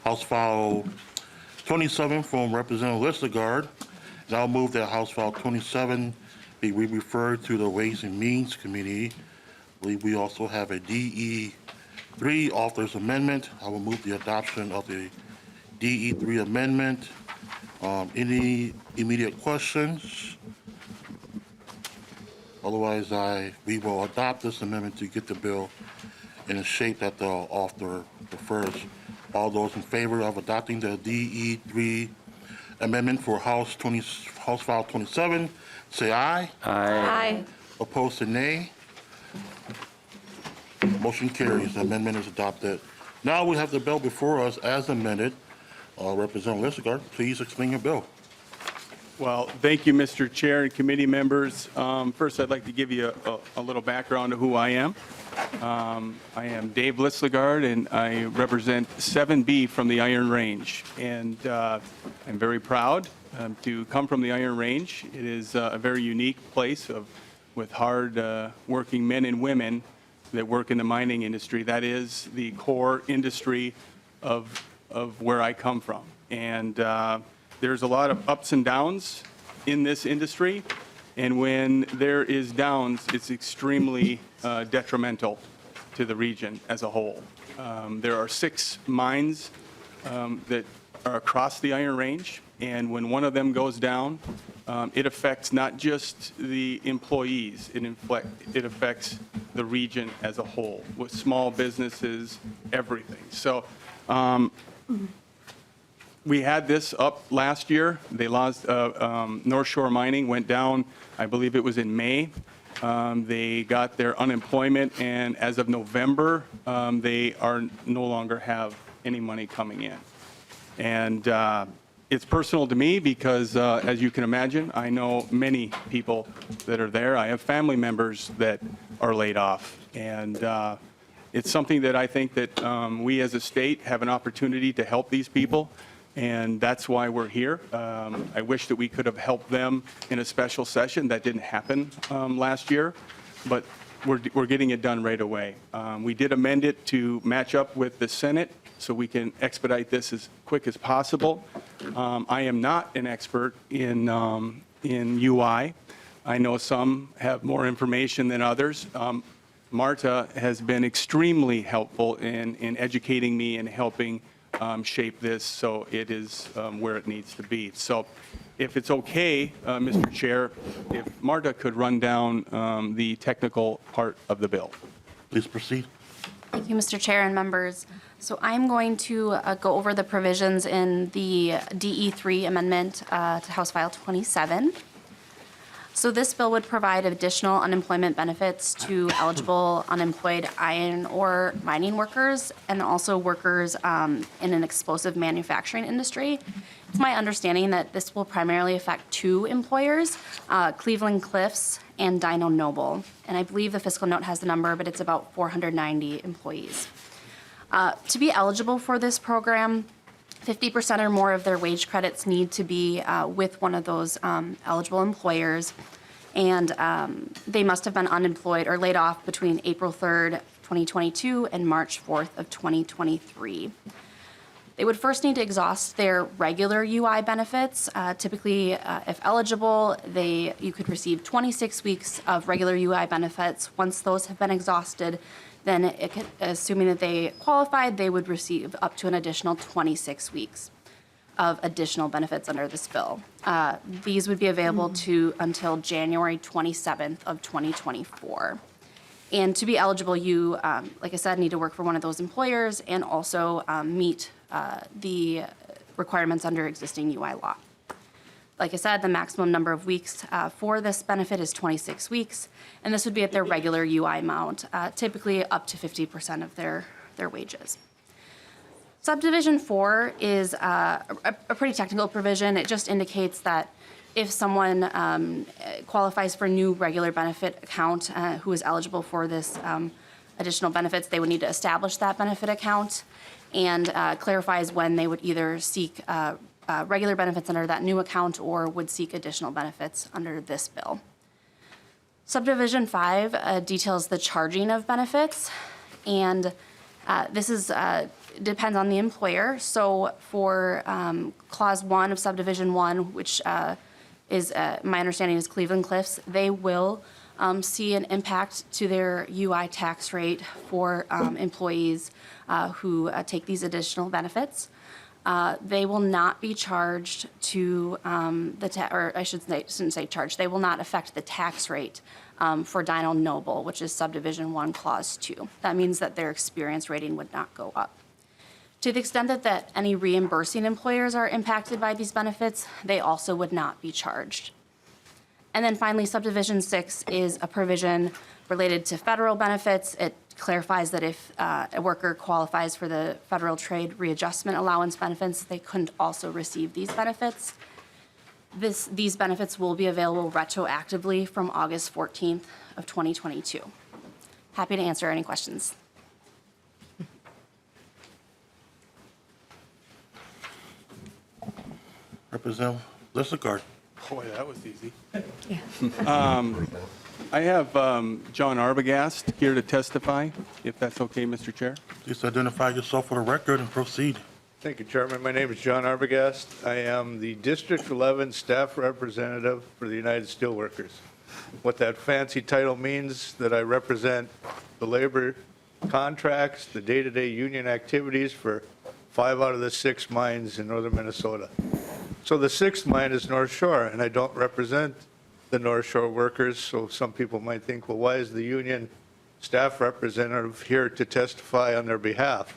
House File 27 from Representative Listergaard. And I'll move that House File 27 be referred to the Ways and Means Committee. I believe we also have a DE3 author's amendment. I will move the adoption of the DE3 amendment. Any immediate questions? Otherwise, we will adopt this amendment to get the bill in a shape that the author prefers. All those in favor of adopting the DE3 amendment for House File 27, say aye. Aye. Opposed, say nay. Motion carries. The amendment is adopted. Now we have the bill before us as amended. Representative Listergaard, please explain your bill. Well, thank you, Mr. Chair and committee members. First, I'd like to give you a little background of who I am. I am Dave Listergaard, and I represent 7B from the Iron Range. And I'm very proud to come from the Iron Range. It is a very unique place with hard working men and women that work in the mining industry. That is the core industry of where I come from. And there's a lot of ups and downs in this industry, and when there is downs, it's extremely detrimental to the region as a whole. There are 6 mines that are across the Iron Range, and when one of them goes down, it affects not just the employees, it affects the region as a whole, with small businesses, everything. So we had this up last year. They lost, North Shore Mining went down, I believe it was in May. They got their unemployment, and as of November, they are no longer have any money coming in. And it's personal to me because, as you can imagine, I know many people that are there. I have family members that are laid off. And it's something that I think that we as a state have an opportunity to help these people. And that's why we're here. I wish that we could have helped them in a special session. That didn't happen last year, but we're getting it done right away. We did amend it to match up with the Senate so we can expedite this as quick as possible. I am not an expert in UI. I know some have more information than others. Marta has been extremely helpful in educating me and helping shape this so it is where it needs to be. So if it's okay, Mr. Chair, if Marta could run down the technical part of the bill. Please proceed. Thank you, Mr. Chair and members. So I'm going to go over the provisions in the DE3 amendment to House File 27. So this bill would provide additional unemployment benefits to eligible unemployed iron ore mining workers and also workers in an explosive manufacturing industry. It's my understanding that this will primarily affect 2 employers, Cleveland Cliffs and Dyno Noble. And I believe the fiscal note has the number, but it's about 490 employees. To be eligible for this program, 50% or more of their wage credits need to be with one of those eligible employers, and they must have been unemployed or laid off between April 3rd, 2022 and March 4th of 2023. They would first need to exhaust their regular UI benefits. Typically, if eligible, you could receive 26 weeks of regular UI benefits. Once those have been exhausted, then assuming that they qualified, they would receive up to an additional 26 weeks of additional benefits under this bill. These would be available until January 27th of 2024. And to be eligible, you, like I said, need to work for one of those employers and also meet the requirements under existing UI law. Like I said, the maximum number of weeks for this benefit is 26 weeks, and this would be at their regular UI amount, typically up to 50% of their wages. Subdivision 4 is a pretty technical provision. It just indicates that if someone qualifies for a new regular benefit account who is eligible for this additional benefits, they would need to establish that benefit account, and clarifies when they would either seek regular benefits under that new account or would seek additional benefits under this bill. Subdivision 5 details the charging of benefits, and this is depends on the employer. So for Clause 1 of Subdivision 1, which is, my understanding is Cleveland Cliffs, they will see an impact to their UI tax rate for employees who take these additional benefits. They will not be charged to or I shouldn't say charged. They will not affect the tax rate for Dino Noble, which is Subdivision 1, Clause 2. That means that their experience rating would not go up. To the extent that any reimbursing employers are impacted by these benefits, they also would not be charged. And then finally, Subdivision 6 is a provision related to federal benefits. It clarifies that if a worker qualifies for the Federal Trade Readjustment Allowance benefits, they couldn't also receive these benefits. These benefits will be available retroactively from August 14th of 2022. Happy to answer any questions. Representative Lissigard. Boy, that was easy. I have John Arbogast here to testify, if that's okay, Mr. Chair. Please identify yourself for the record and proceed. Thank you, Chairman. My name is John Arbogast. I am the District 11 Staff Representative for the United Steelworkers. What that fancy title means, that I represent the labor contracts, the day-to-day union activities for 5 out of the 6 mines in northern Minnesota. So the 6th mine is North Shore, and I don't represent the North Shore workers, so some people might think, well, why is the union staff representative here to testify on their behalf?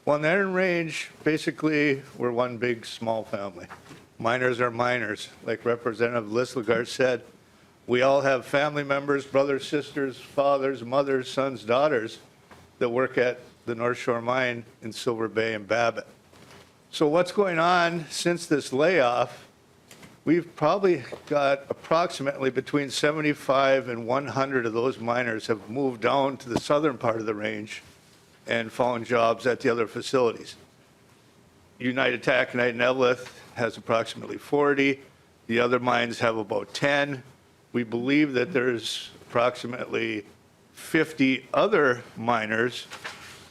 Well, in the Iron Range, basically, we're one big, small family. Miners are miners. Like Representative Lisligard said, we all have family members, brothers, sisters, fathers, mothers, sons, daughters that work at the North Shore mine in Silver Bay and Babbitt. So what's going on since this layoff? We've probably got approximately between 75 and 100 of those miners have moved down to the southern part of the range and found jobs at the other facilities. United Taconite and Eveleth has approximately 40. The other mines have about 10. We believe that there's approximately 50 other miners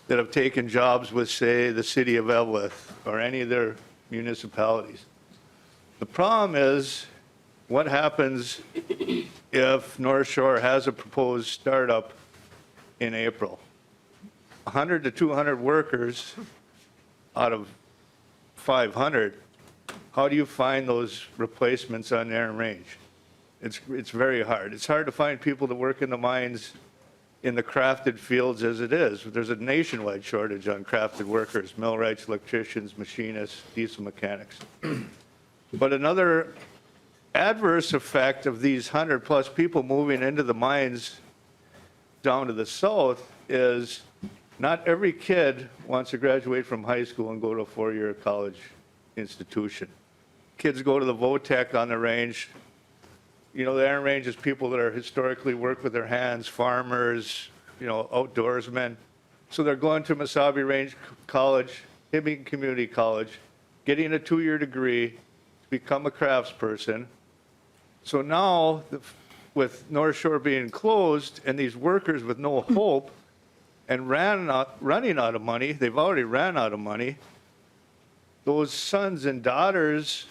that have taken jobs with, say, the city of Eveleth or any of their municipalities. The problem is, what happens if North Shore has a proposed startup in April? 100 to 200 workers out of 500, how do you find those replacements on the Iron Range? It's very hard. It's hard to find people to work in the mines in the crafted fields as it is. There's a nationwide shortage on crafted workers, millwrights, electricians, machinists, diesel mechanics. But another adverse effect of these 100+ people moving into the mines down to the south is not every kid wants to graduate from high school and go to a 4-year college institution. Kids go to the VOTEC on the range. You know, the Iron Range is people that are historically worked with their hands, farmers, you know, outdoorsmen. So they're going to Mesabi Range College, Hibbing Community College, getting a 2-year degree to become a craftsperson. So now, with North Shore being closed and these workers with no hope and running out of money, they've already ran out of money, those sons and daughters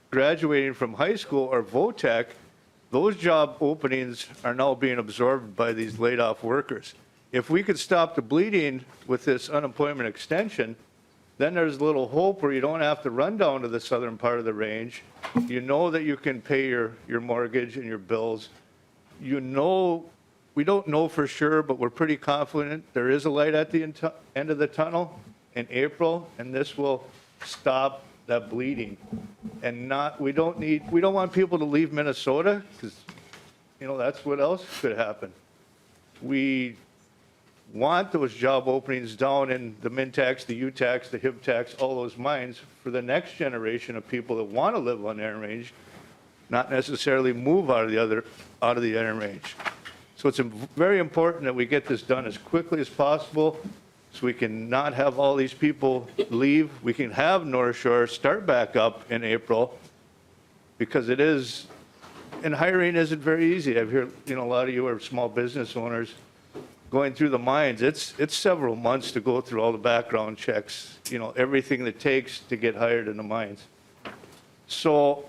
graduating from high school or VOTEC, those job openings are now being absorbed by these laid off workers. If we could stop the bleeding with this unemployment extension, then there's a little hope where you don't have to run down to the southern part of the range. You know that you can pay your mortgage and your bills. You know, we don't know for sure, but we're pretty confident there is a light at the end of the tunnel in April, and this will stop that bleeding. And we don't want people to leave Minnesota, because, you know, that's what else could happen. We want those job openings down in the Mintax, the UTax, the HIBtax, all those mines for the next generation of people that want to live on the Iron Range, not necessarily move out of the Iron Range. So it's very important that we get this done as quickly as possible, so we can not have all these people leave. We can have North Shore start back up in April, because it is, and hiring isn't very easy. I've heard, you know, a lot of you are small business owners. going through the mines, it's several months to go through all the background checks, everything that takes to get hired in the mines. So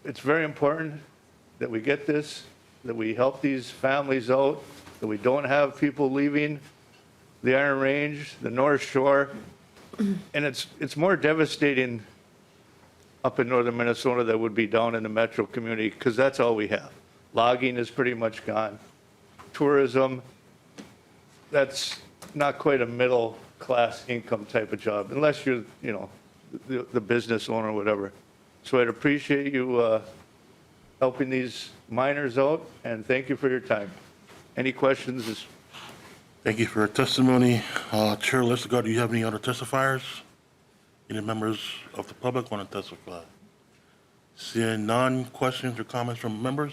it's very important that we get this, that we help these families out, that we don't have people leaving the Iron Range, the North Shore. And it's more devastating up in northern Minnesota than would be down in the metro community, because that's all we have. Logging is pretty much gone. Tourism, that's not quite a middle-class income type of job, unless you're, the business owner or whatever. So I'd appreciate you helping these miners out, and thank you for your time. Any questions? Thank you for your testimony. Chair Listergaard, do you have any other testifiers? Any members of the public want to testify? Seeing none, questions or comments from members?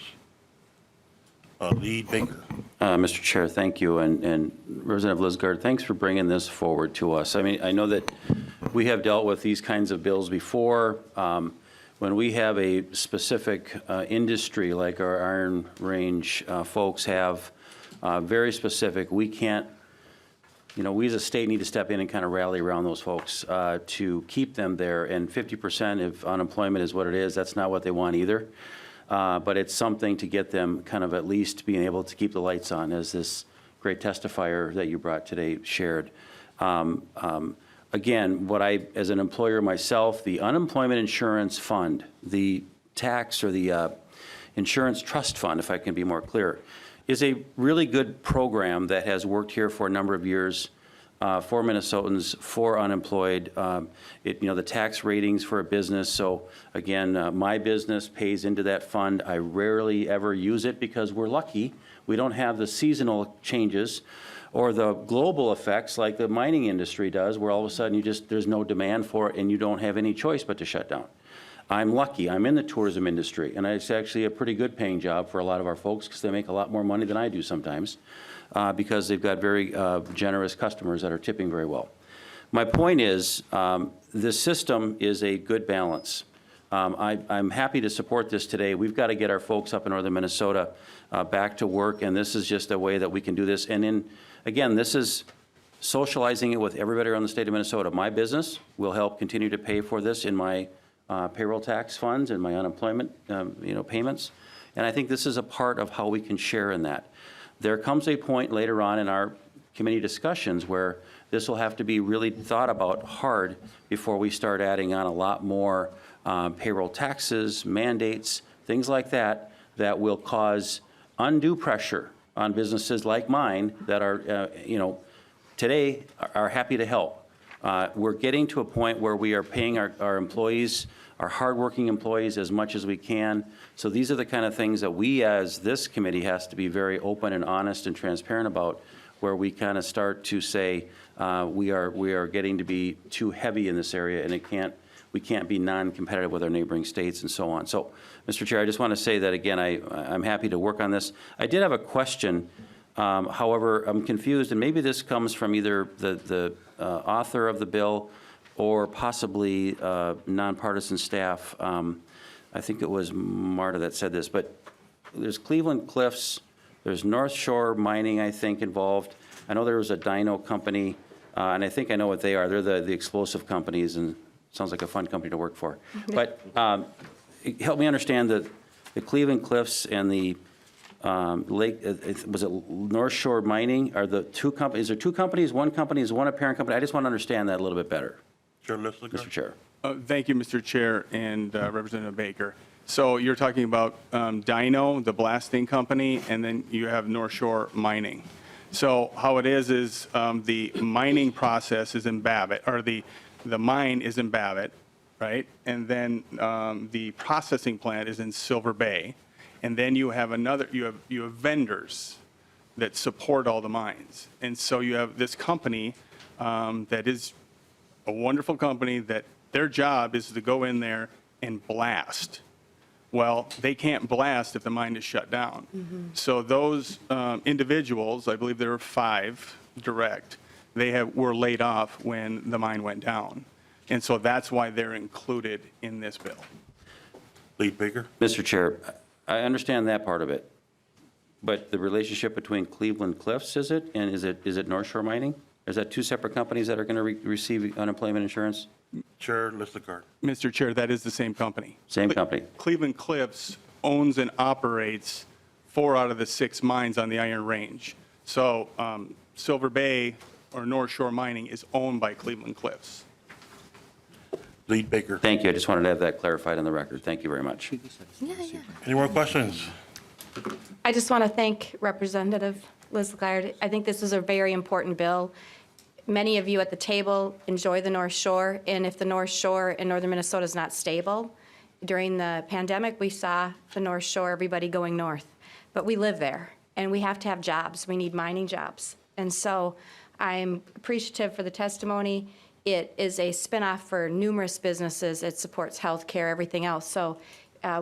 Lead Baker. Mr. Chair, thank you. And Representative Listergaard, thanks for bringing this forward to us. I mean, I know that we have dealt with these kinds of bills before. When we have a specific industry like our Iron Range folks have, very specific, we can't, we as a state need to step in and kind of rally around those folks to keep them there. And 50% of unemployment is what it is. That's not what they want either. But it's something to get them kind of at least being able to keep the lights on, as this great testifier that you brought today shared. Again, what I, as an employer myself, the unemployment insurance fund, the tax or the insurance trust fund, if I can be more clear, is a really good program that has worked here for a number of years for Minnesotans, for unemployed. The tax ratings for a business. So again, my business pays into that fund. I rarely ever use it because we're lucky. We don't have the seasonal changes or the global effects like the mining industry does, where all of a sudden there's no demand for it and you don't have any choice but to shut down. I'm lucky. I'm in the tourism industry, and it's actually a pretty good paying job for a lot of our folks because they make a lot more money than I do sometimes because they've got very generous customers that are tipping very well. My point is the system is a good balance. I'm happy to support this today. We've got to get our folks up in northern Minnesota back to work, and this is just a way that we can do this. And again, this is socializing it with everybody around the state of Minnesota. My business will help continue to pay for this in my payroll tax funds and my unemployment payments. And I think this is a part of how we can share in that. There comes a point later on in our committee discussions where this will have to be really thought about hard before we start adding on a lot more payroll taxes, mandates, things like that, that will cause undue pressure on businesses like mine that are, today are happy to help. We're getting to a point where we are paying our employees, our hardworking employees, as much as we can. So these are the kind of things that we, as this committee, has to be very open and honest and transparent about, where we kind of start to say we are getting to be too heavy in this area, and we can't be non-competitive with our neighboring states and so on. So, Mr. Chair, I just want to say that again, I'm happy to work on this. I did have a question. However, I'm confused, and maybe this comes from either the author of the bill or possibly nonpartisan staff. I think it was Marta that said this, but there's Cleveland Cliffs, there's North Shore Mining, I think, involved. I know there was a dino company, and I think I know what they are. They're the explosive companies, and sounds like a fun company to work for. But help me understand the Cleveland Cliffs and the Lake, was it North Shore Mining? Are the two companies, is there two companies? One company is one apparent company? I just want to understand that a little bit better, Chair Listergaard. Mr. Chair. Thank you, Mr. Chair and Representative Baker. So you're talking about Dino, the blasting company, and then you have North Shore Mining. So how it is the mining process is in Babbitt, or the mine is in Babbitt, right? And then the processing plant is in Silver Bay. And then you have you have vendors that support all the mines. And so you have this company that is a wonderful company that their job is to go in there and blast. Well, they can't blast if the mine is shut down. So those individuals, I believe there were 5 direct, were laid off when the mine went down. And so that's why they're included in this bill. Lead Baker. Mr. Chair, I understand that part of it. But the relationship between Cleveland Cliffs, is it? And is it North Shore Mining? Is that two separate companies that are going to receive unemployment insurance? Chair Listegard. Mr. Chair, that is the same company. Same company. Cleveland Cliffs owns and operates 4 out of the 6 mines on the Iron Range. So Silver Bay or North Shore Mining is owned by Cleveland Cliffs. Lead Baker. Thank you. I just wanted to have that clarified on the record. Thank you very much. Any more questions? I just want to thank Representative Lisgard. I think this is a very important bill. Many of you at the table enjoy the North Shore, and if the North Shore in northern Minnesota is not stable, during the pandemic, we saw the North Shore, everybody going north. But we live there, and we have to have jobs. We need mining jobs. And so I'm appreciative for the testimony. It is a spinoff for numerous businesses. It supports healthcare, everything else. So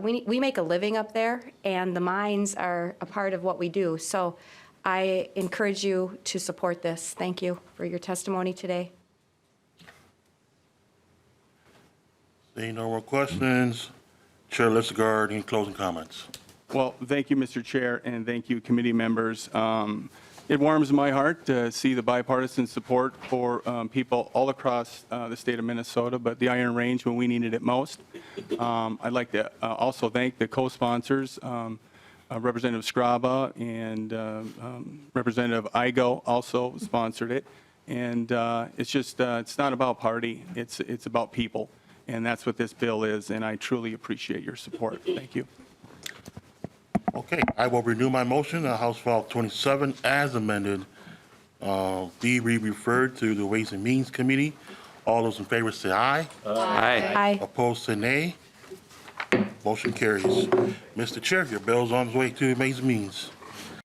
we make a living up there, and the mines are a part of what we do. So I encourage you to support this. Thank you for your testimony today. Seeing no more questions, Chair Listegard, any closing comments? Well, thank you, Mr. Chair, and thank you, committee members. It warms my heart to see the bipartisan support for people all across the state of Minnesota, but the Iron Range when we needed it most. I'd like to also thank the co-sponsors, Representative Scraba and Representative Igo also sponsored it. And it's just, it's not about party, it's about people. And that's what this bill is, and I truly appreciate your support. Thank you. Okay, I will renew my motion that House File 27 as amended be referred to the Ways and Means Committee. All those in favor say aye. Aye. Aye. Opposed say nay. Motion carries. Mr. Chair, your bill's on its way to Ways and Means.